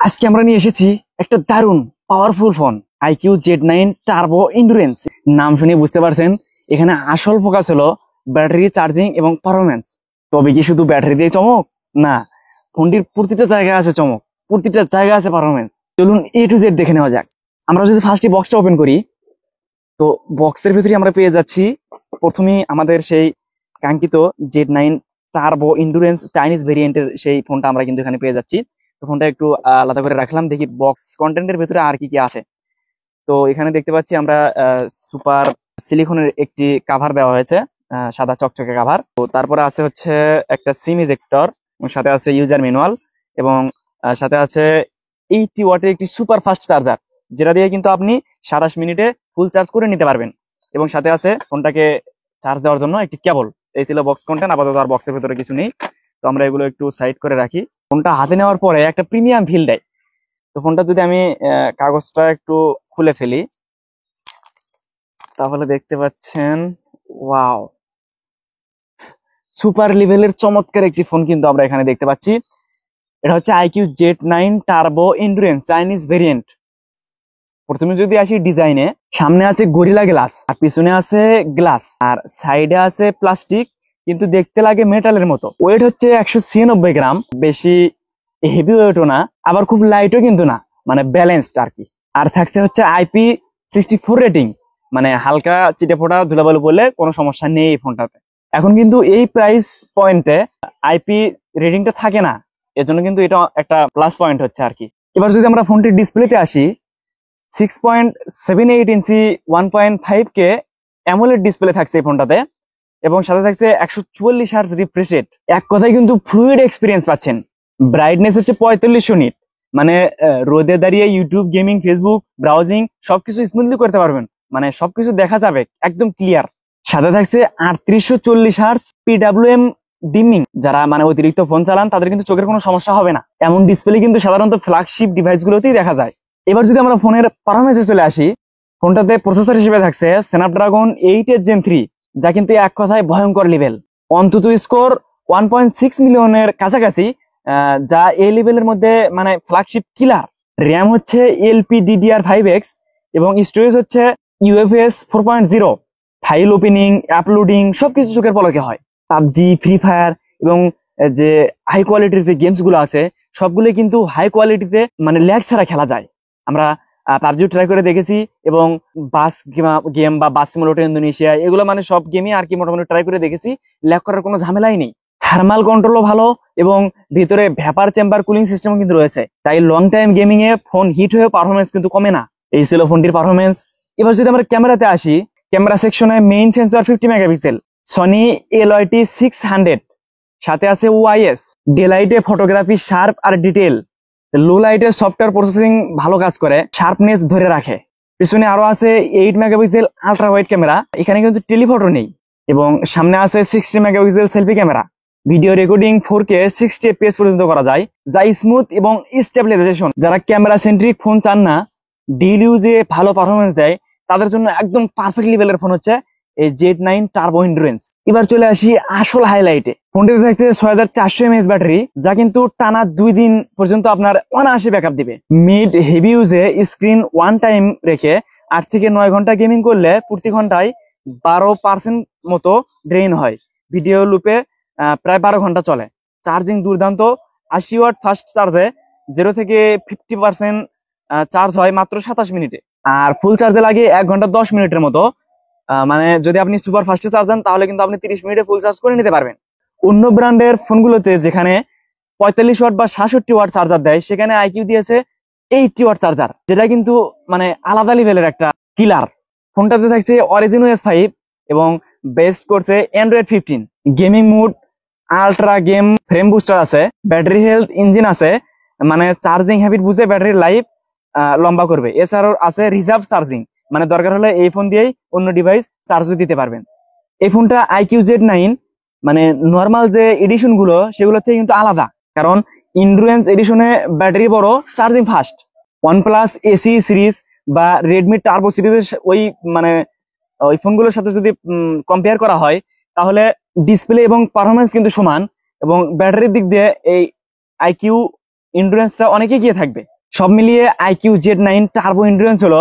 আজকে আমরা নিয়ে এসেছি একটা দারুণ powerful phone, iQOO Z9 turbo endurance. নাম শুনে বুঝতে পারছেন এখানে আসল ফোকাস হলো ব্যাটারি চার্জিং এবং পারফরমেন্স। তবে কি শুধু ব্যাটারি দিয়ে চমক? না, ফোনটির প্রতিটা জায়গায় আছে চমক, প্রতিটা জায়গায় আছে পারফরমেন্স। চলুন A to Z দেখে নেওয়া যাক। আমরা যদি ফার্স্টে বক্সটা ওপেন করি, তো বক্সের ভিতরে আমরা পেয়ে যাচ্ছি প্রথমেই আমাদের সেই কাঙ্ক্ষিত Z9 টার্বো এন্ডুরেন্স চাইনিজ ভেরিয়েন্টের সেই ফোনটা আমরা কিন্তু এখানে পেয়ে যাচ্ছি। তো ফোনটা একটু আলাদা করে রাখলাম, দেখি বক্স কন্টেন্টের ভেতরে আর কি কি আছে। তো এখানে দেখতে পাচ্ছি আমরা সুপার সিলিকনের একটি কাভার দেওয়া হয়েছে, সাদা চকচকে কাভার। তো তারপরে আছে হচ্ছে একটা সিম ইজেক্টর, সাথে আছে ইউজার ম্যানুয়াল, এবং সাথে আছে 80 ওয়াটের একটি সুপার ফাস্ট চার্জার, যেটা দিয়ে কিন্তু আপনি 27 মিনিটে ফুল চার্জ করে নিতে পারবেন। এবং সাথে আছে ফোনটাকে চার্জ দেওয়ার জন্য একটি কেবল। এই ছিল বক্স কন্টেন্ট। আপাতত আর বক্সের ভেতরে কিছু নেই, তো আমরা এগুলো একটু সাইড করে রাখি। ফোনটা হাতে নেওয়ার পরে একটা প্রিমিয়াম ফিল দেয়। তো ফোনটা যদি আমি কাগজটা একটু খুলে ফেলি, তাহলে দেখতে পাচ্ছেন ওয়াও, সুপার লেভেলের চমৎকার একটি ফোন কিন্তু আমরা এখানে দেখতে পাচ্ছি। এটা হচ্ছে iQOO Z9 turbo endurance Chinese variant. প্রথমে যদি আসি ডিজাইনে, সামনে আছে গরিলা গ্লাস, আর পিছনে আছে গ্লাস, আর সাইডে আছে প্লাস্টিক, কিন্তু দেখতে লাগে মেটালের মতো। ওয়েট হচ্ছে 196 গ্রাম, বেশি হেভি ওয়েটও না, আবার খুব লাইটও কিন্তু না, মানে ব্যালেন্সড আর কি। আর থাকছে হচ্ছে IP64 রেটিং, মানে হালকা চিটে ফোটা ধুলাবালু পড়লে কোনো সমস্যা নেই এই ফোনটাতে। এখন কিন্তু এই প্রাইস পয়েন্টে আইপি রেটিংটা থাকে না, এর জন্য কিন্তু এটা একটা প্লাস পয়েন্ট হচ্ছে আর কি। এবার যদি আমরা ফোনটির ডিসপ্লেতে আসি, 6.78 ইঞ্চি 1.5K অ্যামোলেড ডিসপ্লে থাকছে এই ফোনটাতে, এবং সাথে থাকছে 144 হার্জ রিফ্রেশ রেট। এক কথায় কিন্তু ফ্লুইড এক্সপিরিয়েন্স পাচ্ছেন। ব্রাইটনেস হচ্ছে 4500 নিট, মানে রোদে দাঁড়িয়ে ইউটিউব, গেমিং, ফেসবুক ব্রাউজিং সবকিছু স্মুথলি করতে পারবেন, মানে সবকিছু দেখা যাবে একদম ক্লিয়ার। সাথে থাকছে 3840 হার্জ PWM ডিমিং। যারা মানে অতিরিক্ত ফোন চালান তাদের কিন্তু চোখের কোনো সমস্যা হবে না, এমন ডিসপ্লে কিন্তু সাধারণত ফ্ল্যাগশিপ ডিভাইস গুলোতেই দেখা যায়। এবার যদি আমরা ফোনের পারফরমেন্সে চলে আসি, ফোনটাতে প্রসেসর হিসেবে থাকছে স্ন্যাপড্রাগন 8 Gen 3, যা কিন্তু এক কথায় ভয়ঙ্কর লেভেল। অন্তত স্কোর 1.6 মিলিয়নের কাছাকাছি, যা এই লেভেলের মধ্যে মানে ফ্ল্যাগশিপ কিলার। র্যাম হচ্ছে LPDDR5X, এবং স্টোরেজ হচ্ছে UFS 4.0। ফাইল ওপেনিং, আপলোডিং সবকিছু চোখের পলকে হয়। পাবজি, ফ্রি ফায়ার এবং যে হাই কোয়ালিটির যে গেমস গুলো আছে সবগুলোই কিন্তু হাই কোয়ালিটিতে মানে ল্যাগ ছাড়া খেলা যায়। আমরা পাবজিও ট্রাই করে দেখেছি, এবং বাস গেম বা বাস সিমুলেটর ইন্দোনেশিয়া, এগুলো মানে সব গেমই আর কি মোটামুটি ট্রাই করে দেখেছি, ল্যাগ করার কোনো ঝামেলাই নেই। থার্মাল কন্ট্রোলও ভালো, এবং ভিতরে ভ্যাপার চেম্বার কুলিং সিস্টেমও কিন্তু রয়েছে, তাই লং টাইম গেমিং এ ফোন হিট হয়ে পারফরমেন্স কিন্তু কমে না। এই ছিল ফোনটির পারফরমেন্স। এবার যদি আমরা ক্যামেরাতে আসি, ক্যামেরা সেকশনে main sensor 50 megapixel, Sony LYT600, সাথে আছে OIS। ডে লাইটে ফটোগ্রাফি শার্প আর ডিটেল, লো লাইটে সফটওয়্যার প্রসেসিং ভালো কাজ করে, শার্পনেস ধরে রাখে। পিছনে আরো আছে 8 মেগাপিক্সেল আলট্রা ওয়াইড ক্যামেরা, এখানে কিন্তু টেলিফটো নেই। এবং সামনে আছে 60 megapixel selfie camera. Video recording 4K 60 FPS পর্যন্ত করা যায়, যা স্মুথ এবং স্টেবিলাইজেশন। যারা ক্যামেরা সেন্ট্রিক ফোন চান না, ডেইলি ইউজে ভালো পারফরমেন্স দেয়, তাদের জন্য একদম পারফেক্ট লেভেলের ফোন হচ্ছে এই Z9 টার্বো এন্ডুরেন্স। এবার চলে আসি আসল হাইলাইটে। ফোনটিতে থাকছে 6400 mAh ব্যাটারি, যা কিন্তু টানা 2 দিন পর্যন্ত আপনার অনায়াসে ব্যাকআপ দিবে। মিড হেভি ইউজে স্ক্রিন ওয়ান টাইম রেখে 8 থেকে 9 ঘন্টা গেমিং করলে প্রতি ঘন্টায় 12% মতো ড্রেইন হয়। ভিডিও লুপে প্রায় 12 ঘন্টা চলে। চার্জিং দুর্দান্ত, 80 ওয়াট ফাস্ট চার্জে 0 থেকে 50% চার্জ হয় মাত্র 27 মিনিটে। আর ফুল চার্জে লাগে 1 ঘন্টা 10 মিনিটের মতো। মানে যদি আপনি সুপার ফাস্টে চার্জ দেন তাহলে কিন্তু আপনি 30 মিনিটে ফুল চার্জ করে নিতে পারবেন। অন্য ব্র্যান্ডের ফোনগুলোতে যেখানে 45 ওয়াট বা 66 ওয়াট চার্জার দেয়, সেখানে আইকিউ দিয়েছে 80 ওয়াট চার্জার, যেটা কিন্তু মানে আলাদা লেভেলের একটা কিলার। ফোনটাতে থাকছে অরিজিন OS 5, এবং বেস্ট করছে Android 15। Gaming mode, ultra game frame booster আছে, ব্যাটারি হেলথ ইঞ্জিন আছে, মানে চার্জিং হ্যাবিট বুঝে ব্যাটারি লাইফ লম্বা করবে। এছাড়াও আছে রিজার্ভ চার্জিং, মানে দরকার হলে এই ফোন দিয়েই অন্য ডিভাইস চার্জও দিতে পারবেন। এই ফোনটা আইকিউ Z9 মানে নর্মাল যে এডিশন গুলো সেগুলো থেকে কিন্তু আলাদা, কারণ ইন্ডুরেন্স এডিশনে ব্যাটারি বড়, charging fast. OnePlus AC series বা রেডমি টার্বো সিরিজের ওই মানে ওই ফোনগুলোর সাথে যদি কম্পেয়ার করা হয়, তাহলে ডিসপ্লে এবং পারফরমেন্স কিন্তু সমান, এবং ব্যাটারির দিক দিয়ে এই আইকিউ ইন্ডুরেন্সটা অনেক এগিয়ে থাকবে। সব মিলিয়ে iQZ9 টার্বো ইন্ডুরেন্স হলো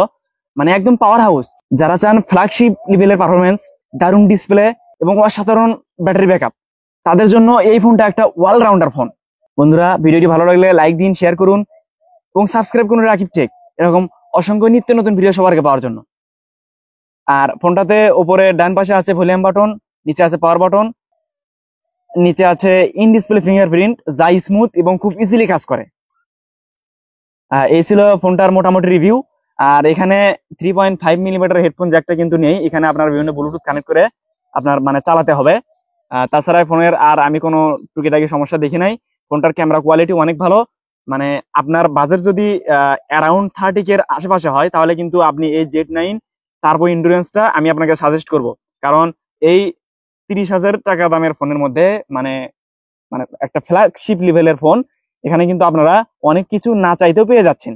মানে একদম পাওয়ার হাউস। যারা চান ফ্ল্যাগশিপ লেভেলের পারফরমেন্স, দারুণ ডিসপ্লে এবং অসাধারণ ব্যাটারি ব্যাকআপ, তাদের জন্য এই ফোনটা একটা অলরাউন্ডার ফোন। বন্ধুরা, ভিডিওটি ভালো লাগলে লাইক দিন, শেয়ার করুন এবং সাবস্ক্রাইব করুন রাকিব টেক, এরকম অসংখ্য নিত্য নতুন ভিডিও সবার আগে পাওয়ার জন্য। আর ফোনটাতে উপরে ডান পাশে আছে ভলিউম বাটন, নিচে আছে পাওয়ার বাটন, নিচে আছে ইন ডিসপ্লে ফিঙ্গারপ্রিন্ট, যা স্মুথ এবং খুব ইজিলি কাজ করে। এই ছিল ফোনটার মোটামুটি রিভিউ। আর এখানে 3.5 মিলিমিটার হেডফোন জ্যাকটা কিন্তু নেই, এখানে আপনার বিভিন্ন ব্লুটুথ কানেক্ট করে আপনার মানে চালাতে হবে। তাছাড়া ফোনের আর আমি কোনো টুকিটাকি সমস্যা দেখি নাই। ফোনটার ক্যামেরা কোয়ালিটি অনেক ভালো। মানে আপনার বাজেট যদি অ্যারাউন্ড 30 এর আশেপাশে হয়, তাহলে কিন্তু আপনি এই Z9 টার্বো ইন্ডুরেন্সটা আমি আপনাকে সাজেস্ট করব। কারণ এই 30,000 টাকা দামের ফোনের মধ্যে মানে মানে একটা ফ্ল্যাগশিপ লেভেলের ফোন, এখানে কিন্তু আপনারা অনেক কিছু না চাইতেও পেয়ে যাচ্ছেন।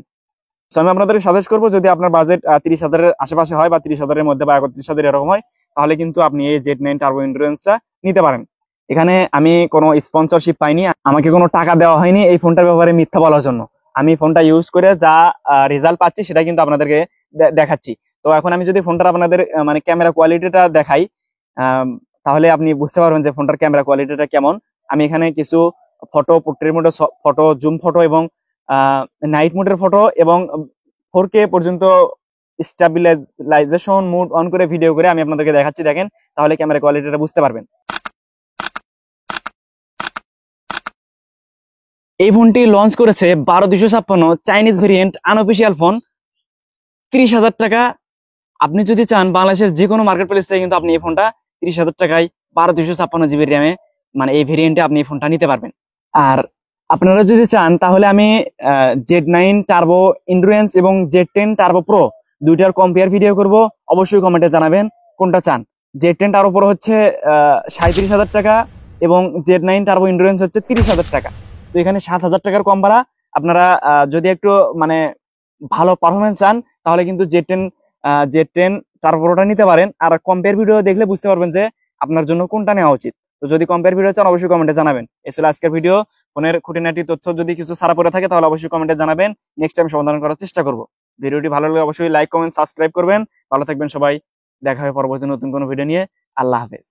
সো আমি আপনাদেরকে সাজেস্ট করবো, যদি আপনার বাজেট 30,000-এর আশেপাশে হয় বা 30,000-এর মধ্যে বা 31,000 এরকম হয়, তাহলে কিন্তু আপনি এই Z9 টার্বো ইন্ডুরেন্সটা নিতে পারেন। এখানে আমি কোনো স্পন্সরশিপ পাইনি, আমাকে কোনো টাকা দেওয়া হয়নি এই ফোনটার ব্যাপারে মিথ্যা বলার জন্য। আমি ফোনটা ইউজ করে যা রেজাল্ট পাচ্ছি সেটা কিন্তু আপনাদেরকে দেখাচ্ছি। তো এখন আমি যদি ফোনটার আপনাদের মানে ক্যামেরা কোয়ালিটিটা দেখাই, তাহলে আপনি বুঝতে পারবেন যে ফোনটার ক্যামেরা কোয়ালিটিটা কেমন। আমি এখানে কিছু ফটো, পোর্ট্রেট মোডের ফটো, জুম ফটো এবং নাইট মোডের ফটো এবং 4K পর্যন্ত স্টেবিলাইজেশন মোড অন করে ভিডিও করে আমি আপনাদেরকে দেখাচ্ছি, দেখেন তাহলে ক্যামেরা কোয়ালিটিটা বুঝতে পারবেন। এই ফোনটি লঞ্চ করেছে 12256 চাইনিজ ভেরিয়েন্ট আনঅফিসিয়াল ফোন, 30,000 টাকা। আপনি যদি চান বাংলাদেশের যে কোনো মার্কেট প্লেস থেকে কিন্তু আপনি এই ফোনটা 30,000 টাকায় 12256 GB র্যামে মানে এই ভেরিয়েন্টে আপনি এই ফোনটা নিতে পারবেন। আর আপনারা যদি চান তাহলে আমি Z9 টার্বো ইন্ডুরেন্স এবং Z10 টার্বো প্রো দুইটার কম্পেয়ার ভিডিও করব, অবশ্যই কমেন্টে জানাবেন কোনটা চান। Z10 টার্বো প্রো হচ্ছে 37,000 টাকা এবং Z9 টার্বো ইন্ডুরেন্স হচ্ছে 30,000 টাকা। তো এখানে 7,000 টাকার কম ভাড়া। আপনারা যদি একটু মানে ভালো পারফরমেন্স চান, তাহলে কিন্তু Z10 টার্বো প্রোটা নিতে পারেন। আর কম্পেয়ার ভিডিও দেখলে বুঝতে পারবেন যে আপনার জন্য কোনটা নেওয়া উচিত। তো যদি কম্পেয়ার ভিডিও চান, অবশ্যই কমেন্টে জানাবেন। এই ছিল আজকের ভিডিও। ফোনের খুঁটিনাটি তথ্য যদি কিছু ছাড়া পড়ে থাকে, তাহলে অবশ্যই কমেন্টে জানাবেন, নেক্সট টাইম সমাধান করার চেষ্টা করব। ভিডিওটি ভালো লাগলে অবশ্যই লাইক, কমেন্ট, সাবস্ক্রাইব করবেন। ভালো থাকবেন সবাই, দেখা হবে পরবর্তী নতুন কোনো ভিডিও নিয়ে। আল্লাহ হাফেজ।